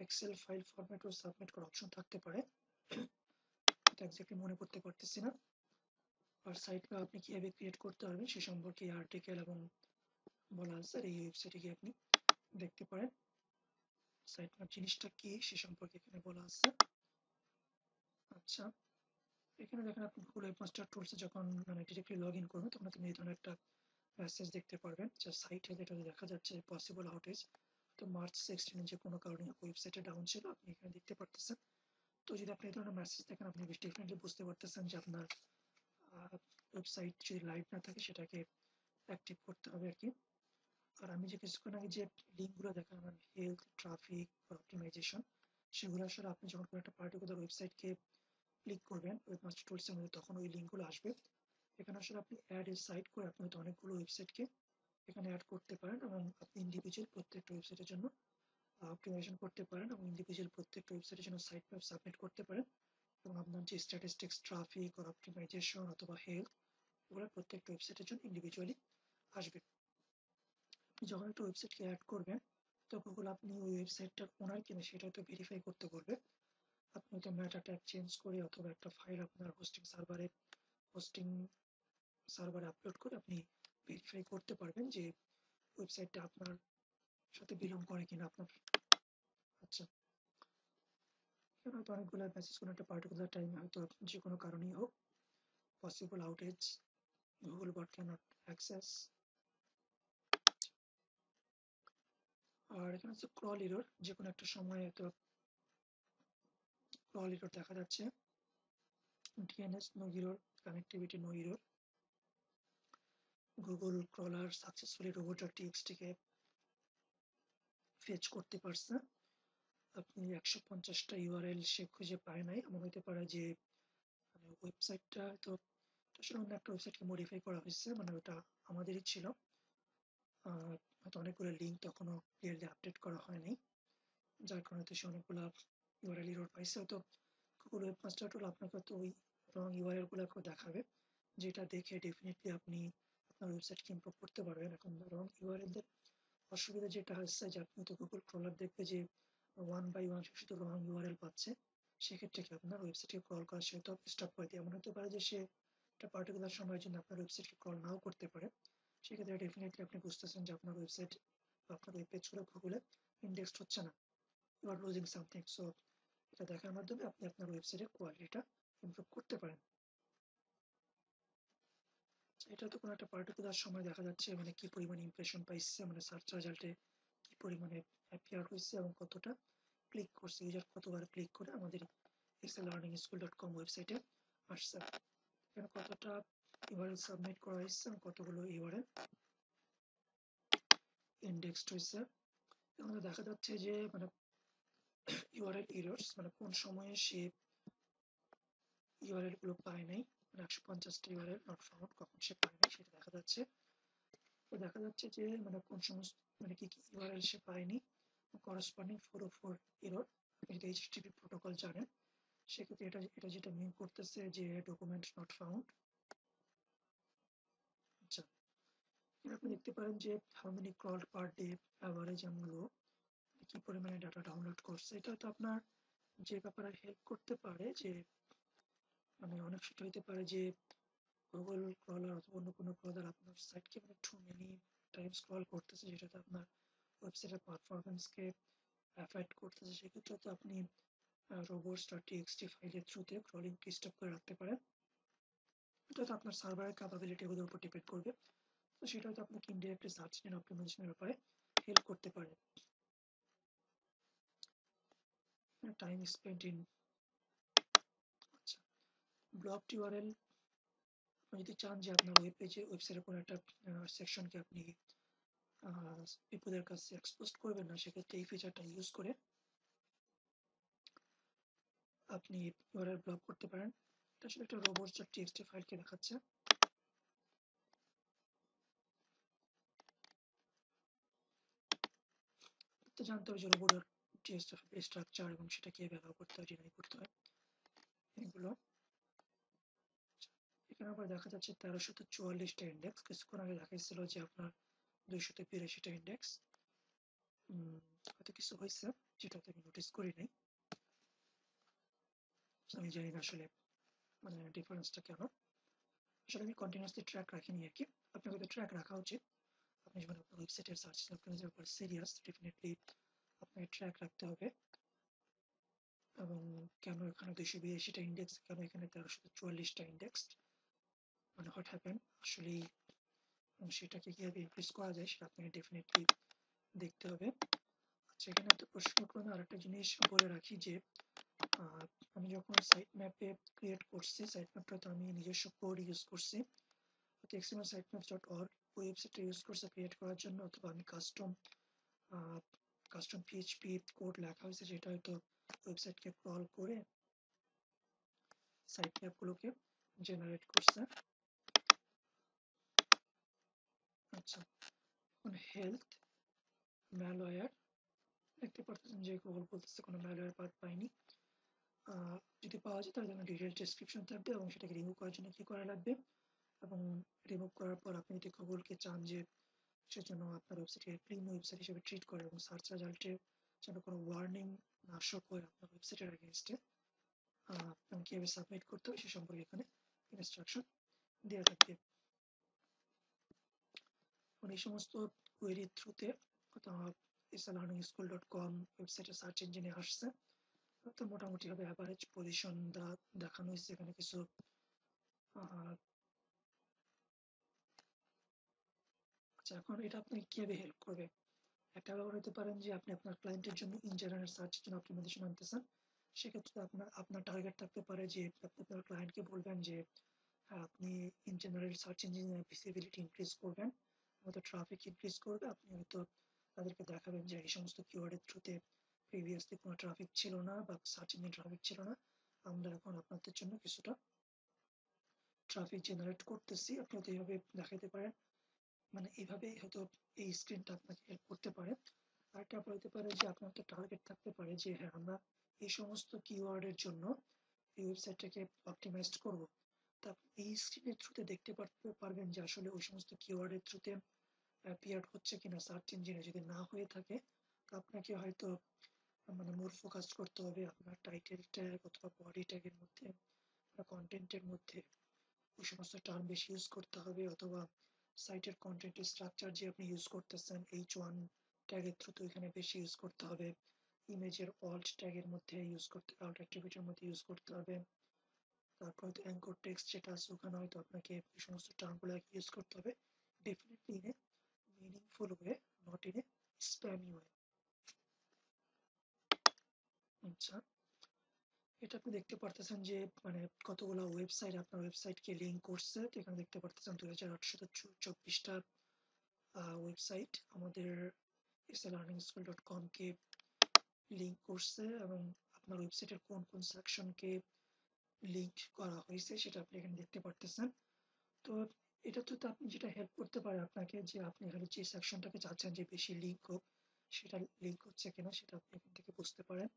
এক্সেল ফাইল ফরম্যাটেও সাবমিট করার অপশন থাকতে পারে, এটা এক্স্যাক্টলি মনে করতে পারতেছি না। আর সাইট ম্যাপ আপনি কিভাবে ক্রিয়েট করতে পারবেন সে সম্পর্কে আর্টিকেল এবং বলা আছে, আর এই ওয়েবসাইটে গিয়ে আপনি দেখতে পারেন সাইট ম্যাপ জিনিসটা কি সে সম্পর্কে এখানে বলা আছে। আচ্ছা, এখানে দেখেন আপনি গুগল ওয়েবমাস্টার টুলসে যখন মানে ডিরেক্টলি লগ ইন করবেন তখন আপনি এই ধরনের একটা মেসেজ দেখতে পারবেন, যা সাইটে যেটা দেখা যাচ্ছে পসিবল আউটেজ। তো মার্চ 16 যে কোনো কারণে ওয়েবসাইটে ডাউন ছিল, আপনি এখানে দেখতে পারতেছেন। তো যদি আপনি এই ধরনের মেসেজ দেখেন, আপনি ডেফিনেটলি বুঝতে পারতেছেন যে আপনার ওয়েবসাইট যদি লাইভ না থাকে সেটাকে অ্যাক্টিভ করতে হবে আর কি। আর আমি যে কিছুক্ষণ আগে যে লিঙ্কগুলো দেখালাম, হেলথ, ট্রাফিক, অপটিমাইজেশন, সেগুলো আসলে আপনি যখন কোনো একটা পার্টিকুলার ওয়েবসাইটকে ক্লিক করবেন ওয়েবমাস্টার টুলসের মধ্যে, তখন ওই লিঙ্কগুলো আসবে। এখানে আসলে আপনি অ্যাড এ সাইট করে আপনি হয়তো অনেকগুলো ওয়েবসাইটকে এখানে অ্যাড করতে পারেন, এবং আপনি ইন্ডিভিজুয়াল প্রত্যেকটা ওয়েবসাইটের জন্য অপটিমাইজেশন করতে পারেন, এবং ইন্ডিভিজুয়াল প্রত্যেকটা ওয়েবসাইটের জন্য সাইট ম্যাপ সাবমিট করতে পারেন। এবং আপনার যে স্ট্যাটিস্টিক্স, ট্রাফিক, অপটিমাইজেশন অথবা হেলথ, ওগুলো প্রত্যেকটা ওয়েবসাইটের জন্য ইন্ডিভিজুয়ালি আসবে। আপনি যখন একটা ওয়েবসাইটকে অ্যাড করবেন, তো গুগল আপনি ওই ওয়েবসাইটটার ওনার কিনা সেটা হয়তো ভেরিফাই করতে বলবে। আপনি হয়তো মেটা ট্যাগ চেঞ্জ করে অথবা একটা ফাইল আপনার হোস্টিং সার্ভারে আপলোড করে আপনি ভেরিফাই করতে পারবেন যে ওয়েবসাইটটা আপনার সাথে বিলং করে কিনা আপনার। আচ্ছা, এখানে হয়তো অনেকগুলো মেসেজ কোনো একটা পার্টিকুলার টাইমে হয়তো যে কোনো কারণেই হোক, পসিবল আউটেজ, গুগল বট ক্যানট অ্যাক্সেস। আর এখানে হচ্ছে ক্রল এরর, যে কোনো একটা সময় হয়তো ক্রল এরর দেখা যাচ্ছে। DNS no error, connectivity no error, Google crawler successfully robo.txt কে ফেচ করতে পারছে। আপনি 150টা ইউআরএল সে খুঁজে পায় নাই, এমন হতে পারে যে মানে ওয়েবসাইটটা তো আসলে অন্য একটা ওয়েবসাইটকে মডিফাই করা হয়েছে, মানে ওটা আমাদেরই ছিল। হয়তো অনেকগুলো লিঙ্ক তখনও ক্লিয়ারলি আপডেট করা হয়নি, যার কারণে তো সে অনেকগুলো ইউআরএল এরর পাইছে। হয়তো গুগল ওয়েবমাস্টার টুল আপনাকে তো ওই রং ইউআরএল গুলোকেও দেখাবে, যেটা দেখে ডেফিনেটলি আপনি আপনার ওয়েবসাইটকে ইমপ্রুভ করতে পারবেন। এখন রং ইউআরএলদের অসুবিধা যেটা হচ্ছে যে আপনি তো গুগল ক্রলার দেখবে যে 1 by 1 শুধু রং ইউআরএল পাচ্ছে, সেক্ষেত্রে কি আপনার ওয়েবসাইটকে ক্রল করা সে তো স্টপ করে দিয়ে, এমন হতে পারে যে সে একটা পার্টিকুলার সময়ের জন্য আপনার ওয়েবসাইটকে ক্রল নাও করতে পারে। সেক্ষেত্রে ডেফিনেটলি আপনি বুঝতেছেন যে আপনার ওয়েবসাইট বা আপনার ওয়েব পেজগুলো গুগলে ইন্ডেক্সড হচ্ছে না, you are losing something. So এটা দেখার মাধ্যমে আপনি আপনার ওয়েবসাইটের কোয়ালিটিটা ইমপ্রুভ করতে পারেন। এটা তো কোনো একটা পার্টিকুলার সময় দেখা যাচ্ছে মানে কি পরিমাণে ইমপ্রেশন পাইছে, মানে সার্চ রেজাল্টে কি পরিমাণে অ্যাপিয়ার হয়েছে এবং কতটা ক্লিক করছে, ইউজার কতবার ক্লিক করে আমাদের excellearningschool.com ওয়েবসাইটে আসছে, এখানে কতটা ইউআরএল সাবমিট করা হয়েছে এবং কতগুলো ইউআরএল ইন্ডেক্সড হয়েছে। এখানে দেখা যাচ্ছে যে মানে ইউআরএল এরর্স, মানে কোন সময়ে সে ইউআরএল গুলো পায় নাই, মানে 150টা ইউআরএল নট ফাউন্ড কখন সে পায় নাই সেটা দেখা যাচ্ছে। তো দেখা যাচ্ছে যে মানে কোন সমস্ত মানে কি কি ইউআরএল সে পায়নি, করসপন্ডিং 404 এরর। আপনি যদি HTTP প্রোটোকল জানেন, সেক্ষেত্রে এটা এটা যেটা মিন করতেছে যে ডকুমেন্ট নট ফাউন্ড। আচ্ছা, এখানে আপনি দেখতে পারেন যে how many crawl per day average এবং লো, কি পরিমাণে ডাটা ডাউনলোড করছে। এটা হয়তো আপনার যে ব্যাপারে হেল্প করতে পারে যে মানে অনেক সময় হতে পারে যে গুগল ক্রলার অথবা অন্য কোনো ক্রলার আপনার সাইটকে মানে টু মেনি টাইম স্ক্রল করতেছে, যেটাতে আপনার ওয়েবসাইটের পারফরমেন্সকে অ্যাফেক্ট করতেছে। সেক্ষেত্রে তো আপনি robots.txt ফাইলের থ্রুতে ক্রলিং স্টপ করে রাখতে পারেন। এটা তো আপনার সার্ভারের ক্যাপাবিলিটি এগুলোর উপর ডিপেন্ড করবে। তো সেটা হয়তো আপনাকে ইনডিরেক্টলি সার্চ ইঞ্জিন অপটিমাইজেশনের ব্যাপারে হেল্প করতে পারে। টাইম স্পেন্ড ইন, আচ্ছা, ব্লকড ইউআরএল। আপনি যদি চান যে আপনার ওয়েব পেজে ওয়েবসাইটের কোনো একটা সেকশনকে আপনি পিপলের কাছে এক্সপোজ করবেন না, সেক্ষেত্রে এই ফিচারটা ইউজ করে আপনি ইউআরএল ব্লক করতে পারেন। এটা আসলে একটা robots.txt ফাইলকে দেখাচ্ছে। তো জানতে হবে যে robots.txt স্ট্রাকচার এবং সেটা কিভাবে ব্যবহার করতে হয়, ডিনাই করতে হয় এগুলো। এখানে আবার দেখা যাচ্ছে 1344টা ইন্ডেক্স। কিছুক্ষণ আগে দেখাইছিল যে আপনার 282টা ইন্ডেক্স। হয়তো কিছু হয়েছে যেটা আমি নোটিস করি নাই, আমি জানি না আসলে মানে ডিফারেন্সটা কেন। আসলে আমি কন্টিনিউয়াসলি ট্র্যাক রাখিনি আর কি। আপনার হয়তো ট্র্যাক রাখা উচিত। আপনি যখন আপনার ওয়েবসাইটের সার্চ অপটিমাইজের উপর সিরিয়াস, ডেফিনেটলি আপনাকে ট্র্যাক রাখতে হবে। এবং কেন এখানে 282টা ইন্ডেক্স, কেন এখানে 1344টা ইন্ডেক্স, মানে হোয়াট হ্যাপেন আসলে, সেটাকে কিভাবে ইনক্রিজ করা যায় সেটা আপনাকে ডেফিনেটলি দেখতে হবে। আচ্ছা, এখানে একটা প্রশ্নক্রমে আরেকটা জিনিস বলে রাখি যে আমি যখন সাইট ম্যাপে ক্রিয়েট করছি, সাইট ম্যাপটা তো আমি নিজস্ব কোড ইউজ করছি, xmlsitemaps.org ওয়েবসাইটটা ইউজ করছে ক্রিয়েট করার জন্য, অথবা আমি কাস্টম পিএইচপি কোড লেখা হয়েছে যেটা হয়তো ওয়েবসাইটকে ক্রল করে সাইট ম্যাপগুলোকে জেনারেট করছে। আচ্ছা, এখন হেলথ ম্যালওয়্যার দেখতে পাচ্ছেন যে গুগল বলতেছে কোনো ম্যালওয়্যার পাথ পাইনি। যদি পাওয়া যায় তাহলে ডিটেল ডেসক্রিপশন থাকবে এবং সেটাকে রিমুভ করার জন্য কি করা লাগবে, এবং রিমুভ করার পর আপনি যদি গুগলকে চান যে সেজন্য আপনার ওয়েবসাইটকে ক্লিন ওয়েবসাইট হিসেবে ট্রিট করে এবং সার্চ রেজাল্টে যেন কোনো ওয়ার্নিং না শো করে আপনার ওয়েবসাইটের এগেইনস্টে, এবং কীভাবে সাবমিট করতে হবে সে সম্পর্কে এখানে ইনস্ট্রাকশন দেওয়া থাকবে। এবং এই সমস্ত কোয়েরির থ্রুতে sllearningschool.com ওয়েবসাইটের সার্চ ইঞ্জিনে আসছে। তো মোটামুটি ভাবে অ্যাভারেজ পজিশন দেখানো হয়েছে এখানে কিছু। আচ্ছা, এখন এটা আপনাকে কিভাবে হেল্প করবে? একটা ব্যবহার হতে পারেন যে আপনি আপনার ক্লায়েন্টের জন্য in general search engine optimisation আনতেছেন। সেক্ষেত্রে আপনার টার্গেট থাকতে পারে যে আপনি আপনার ক্লায়েন্টকে বলবেন যে আপনি ইন জেনারেল সার্চ ইঞ্জিনের ভিজিবিলিটি ইনক্রিজ করবেন, হয়তো ট্রাফিক ইনক্রিজ করবে। আপনি হয়তো তাদেরকে দেখাবেন যে এই সমস্ত কিওয়ার্ডের থ্রুতে প্রিভিয়াসলি কোনো ট্রাফিক ছিল না বা সার্চ ইঞ্জিন ট্রাফিক ছিল না, আমরা এখন আপনাদের জন্য কিছুটা ট্রাফিক জেনারেট করতেছি। আপনি হয়তো এইভাবে দেখাতে পারেন, মানে এইভাবে হয়তো এই স্ক্রিনটা আপনাকে হেল্প করতে পারে। আরেকটা হতে পারে যে আপনার একটা টার্গেট থাকতে পারে যে হ্যাঁ, আমরা এই সমস্ত কিওয়ার্ডের জন্য এই ওয়েবসাইটটাকে অপটিমাইজড করব। তা এই স্ক্রিনের থ্রুতে দেখতে পারবেন যে আসলে ওই সমস্ত কিওয়ার্ডের থ্রুতে অ্যাপিয়ার হচ্ছে কিনা সার্চ ইঞ্জিনে। যদি না হয়ে থাকে তো আপনাকে হয়তো মানে মোর ফোকাস করতে হবে আপনার টাইটেল ট্যাগ অথবা বডি ট্যাগের মধ্যে বা কন্টেন্টের মধ্যে ওই সমস্ত টার্ম বেশি ইউজ করতে হবে, অথবা সাইটের কন্টেন্টের স্ট্রাকচার যে আপনি ইউজ করতেছেন H1 ট্যাগের থ্রুতে ওইখানে বেশি ইউজ করতে হবে, ইমেজের অল্ট ট্যাগের মধ্যে ইউজ করতে, অল্ট অ্যাট্রিবিউটের মধ্যে ইউজ করতে হবে। তারপর হয়তো অ্যাঙ্কর টেক্সট যেটা আছে ওখানে হয়তো আপনাকে এই সমস্ত টার্মগুলো ইউজ করতে হবে, definitely in a meaningful way, not in a spammy way. আচ্ছা, এটা আপনি দেখতে পারতেছেন যে মানে কতগুলো ওয়েবসাইট আপনার ওয়েবসাইটকে লিঙ্ক করছে। তো এখানে দেখতে পারতেছেন 2824টা ওয়েবসাইট আমাদের sllearningschool.com কে লিঙ্ক করছে, এবং আপনার ওয়েবসাইটের কোন কোন সেকশনকে লিঙ্ক করা হয়েছে সেটা আপনি এখানে দেখতে পারতেছেন। তো এটা তো আপনি যেটা হেল্প করতে পারে আপনাকে যে আপনি এখানে যে সেকশনটাকে চাচ্ছেন যে বেশি লিঙ্ক হোক সেটা লিঙ্ক হচ্ছে কিনা সেটা আপনি এখান থেকে বুঝতে পারেন।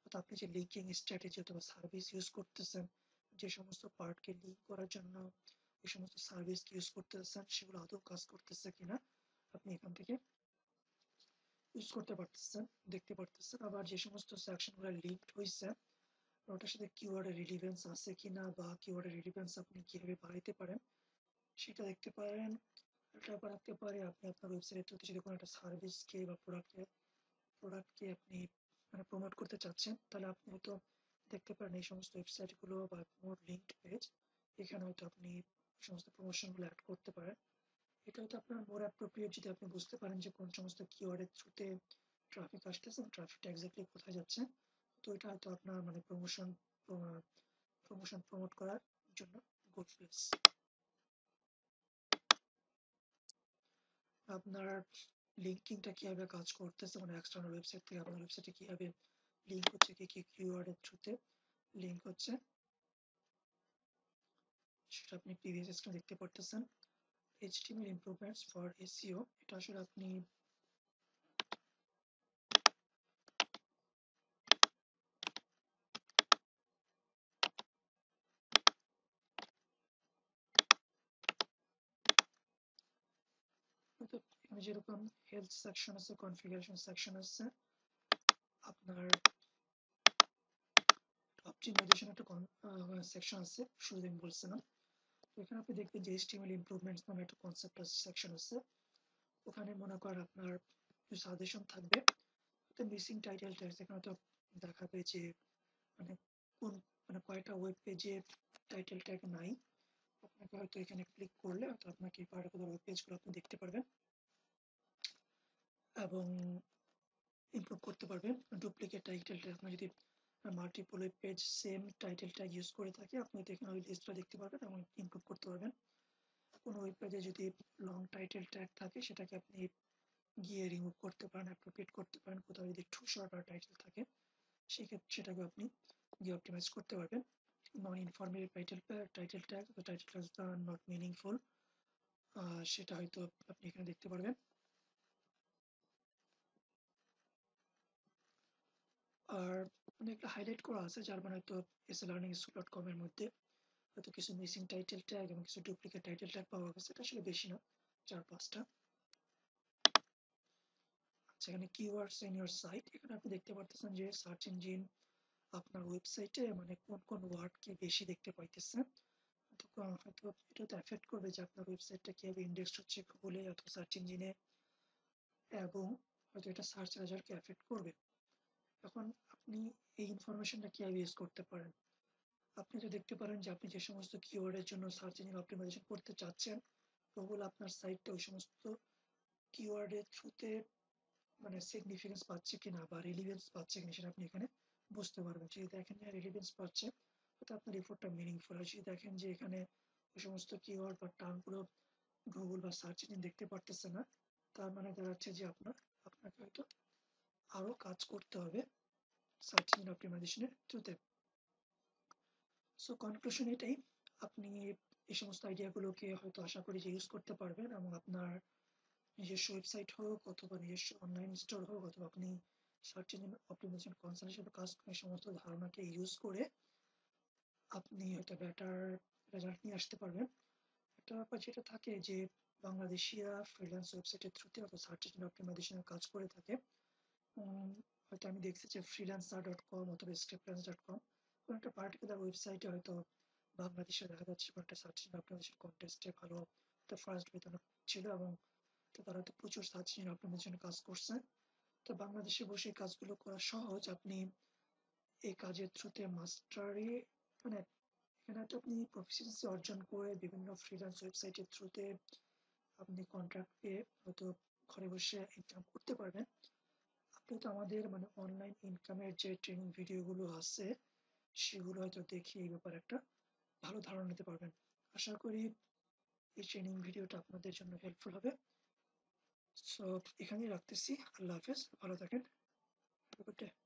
অর্থাৎ আপনি যে লিঙ্কিং স্ট্র্যাটেজি অথবা সার্ভিস ইউজ করতেছেন, যে সমস্ত পার্টকে লিঙ্ক করার জন্য ওই সমস্ত সার্ভিস ইউজ করতেছেন সেগুলো আদৌ কাজ করতেছে কিনা আপনি এখান থেকে ইউজ করতে পারতেছেন, দেখতে পারতেছেন। আবার যে সমস্ত সেকশনগুলো লিঙ্কড হয়েছে ওটার সাথে কিওয়ার্ডের রিলেভেন্স আছে কিনা বা কিওয়ার্ডের রিলেভেন্স আপনি কিভাবে বাড়াইতে পারেন সেটা দেখতে পারেন। এটা বাড়াতে পারে আপনি আপনার ওয়েবসাইটের থ্রুতে যদি কোনো একটা সার্ভিসকে বা প্রোডাক্টকে আপনি মানে প্রমোট করতে চাচ্ছেন, তাহলে আপনি হয়তো দেখতে পারেন এই সমস্ত ওয়েবসাইটগুলো বা মোর লিঙ্কড পেজ, এখানে হয়তো আপনি এই সমস্ত প্রমোশনগুলো অ্যাড করতে পারেন। এটা হয়তো আপনার মোর অ্যাপ্রোপ্রিয়েট যদি আপনি বুঝতে পারেন যে কোন সমস্ত কিওয়ার্ডের থ্রুতে ট্রাফিক আসতেছে, ট্রাফিকটা এক্স্যাক্টলি কোথায় যাচ্ছে। তো এটা হয়তো আপনার মানে প্রমোশন প্রমোট করার জন্য গুড প্লেস। আপনার লিঙ্কিংটা কিভাবে কাজ করতেছে, মানে এক্সটার্নাল ওয়েবসাইট থেকে আপনার ওয়েবসাইটে কিভাবে লিঙ্ক হচ্ছে, কি কি কিওয়ার্ডের থ্রুতে লিঙ্ক হচ্ছে, সেটা আপনি প্রিভিয়াস স্ক্রিনে দেখতে পারতেছেন। HTML ইমপ্রুভমেন্টস ফর SEO, এটা আসলে আপনি এখানে যেরকম হেলথ সেকশন আছে, কনফিগারেশন সেকশন আছে, আপনার অপটিমাইজেশন একটা সেকশন আছে, শুরুতে আমি বলছিলাম। তো এখানে আপনি দেখবেন যে HTML ইমপ্রুভমেন্টস নামে একটা কনসেপ্ট সেকশন আছে। ওখানে মনে করেন আপনার সাজেশন থাকবে, মিসিং টাইটেল ট্যাগ এখানে তো দেখাবে যে মানে কোন মানে কয়টা ওয়েব পেজে টাইটেল ট্যাগ নাই। আপনাকে হয়তো এখানে ক্লিক করলে হয়তো আপনাকে পার্টিকুলার ওয়েব পেজগুলো আপনি দেখতে পারবেন এবং ইমপ্রুভ করতে পারবেন। ডুপ্লিকেট টাইটেল ট্যাগ, আপনি যদি multiple web page same title tag use করে থাকে, আপনি এখানে ওই লিস্টটা দেখতে পারবেন এবং ইমপ্রুভ করতে পারবেন। কোনো ওয়েব পেজে যদি লং টাইটেল ট্যাগ থাকে সেটাকে আপনি গিয়ে রিমুভ করতে পারেন, অ্যাপ্রোপ্রিয়েট করতে পারেন। কোথাও যদি টু শর্ট আর টাইটেল থাকে সেক্ষেত্রে সেটাকে আপনি গিয়ে অপটিমাইজ করতে পারবেন। Non informative title tag, title tag not meaningful, সেটা হয়তো আপনি এখানে দেখতে পারবেন। আর একটা হাইলাইট করা আছে, যার মানে হয়তো SLearningschool.com এর মধ্যে হয়তো কিছু মিসিং টাইটেল ট্যাগ এবং কিছু ডুপ্লিকেট টাইটেল ট্যাগ পাওয়া গেছে। এটা আসলে বেশি না, 4-5টা। আচ্ছা, এখানে কিওয়ার্ডস ইন ইউর সাইট, এখানে আপনি দেখতে পারতেছেন যে সার্চ ইঞ্জিন আপনার ওয়েবসাইটে মানে কোন কোন ওয়ার্ডকে বেশি দেখতে পাইতেছে। হয়তো এটা তো এফেক্ট করবে যে আপনার ওয়েবসাইটটা কিভাবে ইন্ডেক্স হচ্ছে গুগলে অথবা সার্চ ইঞ্জিনে, এবং হয়তো এটা সার্চ রেজাল্টকে এফেক্ট করবে। এখন আপনি এই ইনফরমেশনটা কিভাবে ইউজ করতে পারেন, আপনি তো দেখতে পারেন যে আপনি যে সমস্ত কিওয়ার্ডের জন্য সার্চ ইঞ্জিন অপটিমাইজেশন করতে চাচ্ছেন, গুগল আপনার সাইটটা ওই সমস্ত কিওয়ার্ডের থ্রুতে মানে সিগনিফিকেন্স পাচ্ছে কিনা বা রিলিভেন্স পাচ্ছে কিনা সেটা আপনি এখানে বুঝতে পারবেন। যদি দেখেন যে রিলিভেন্স পাচ্ছে, তো আপনার রিপোর্টটা মিনিংফুল। আর যদি দেখেন যে এখানে ওই সমস্ত কিওয়ার্ড বা টার্মগুলো গুগল বা সার্চ ইঞ্জিন দেখতে পারতেছে না, তার মানে দাঁড়াচ্ছে যে আপনাকে হয়তো আরো কাজ করতে হবে সার্চ ইঞ্জিন অপটিমাইজেশনের থ্রুতে। সো কনক্লুশন এটাই, আপনি এই সমস্ত আইডিয়াগুলোকে হয়তো আশা করি যে ইউজ করতে পারবেন এবং আপনার নিজস্ব ওয়েবসাইট হোক অথবা নিজস্ব অনলাইন স্টোর হোক অথবা আপনি সার্চ ইঞ্জিন অপটিমাইজেশন কনসাল্ট হিসেবে কাজ করেন, এই সমস্ত ধারণাকে ইউজ করে আপনি হয়তো বেটার রেজাল্ট নিয়ে আসতে পারবেন। একটা ব্যাপার যেটা থাকে যে বাংলাদেশিরা ফ্রিল্যান্স ওয়েবসাইটের থ্রুতে অথবা সার্চ ইঞ্জিন অপটিমাইজেশনের কাজ করে থাকে। হয়তো আমি দেখছি যে freelancer.com অথবা stepfreelance.com কোনো একটা পার্টিকুলার ওয়েবসাইটে হয়তো বাংলাদেশে দেখা যাচ্ছে একটা সার্চ ইঞ্জিন অপটিমাইজেশন কন্টেস্টে ভালো একটা ফার্স্ট বেতন ছিল এবং তো তারা তো প্রচুর সার্চ ইঞ্জিন অপটিমাইজেশন কাজ করছে। তো বাংলাদেশে বসে এই কাজগুলো করা সহজ। আপনি এই কাজের থ্রুতে মাস্টারি মানে এখানে তো আপনি প্রফিসিয়েন্সি অর্জন করে বিভিন্ন ফ্রিল্যান্স ওয়েবসাইটের থ্রুতে আপনি কন্ট্রাক্ট পেয়ে হয়তো ঘরে বসে ইনকাম করতে পারবেন। আপনি তো আমাদের মানে অনলাইন ইনকামের যে ট্রেনিং ভিডিওগুলো আছে সেগুলো হয়তো দেখে এই ব্যাপারে একটা ভালো ধারণা নিতে পারবেন। আশা করি এই ট্রেনিং ভিডিওটা আপনাদের জন্য হেল্পফুল হবে। সো এখানেই রাখতেছি। আল্লাহ হাফেজ, ভালো থাকেন। Have a good day.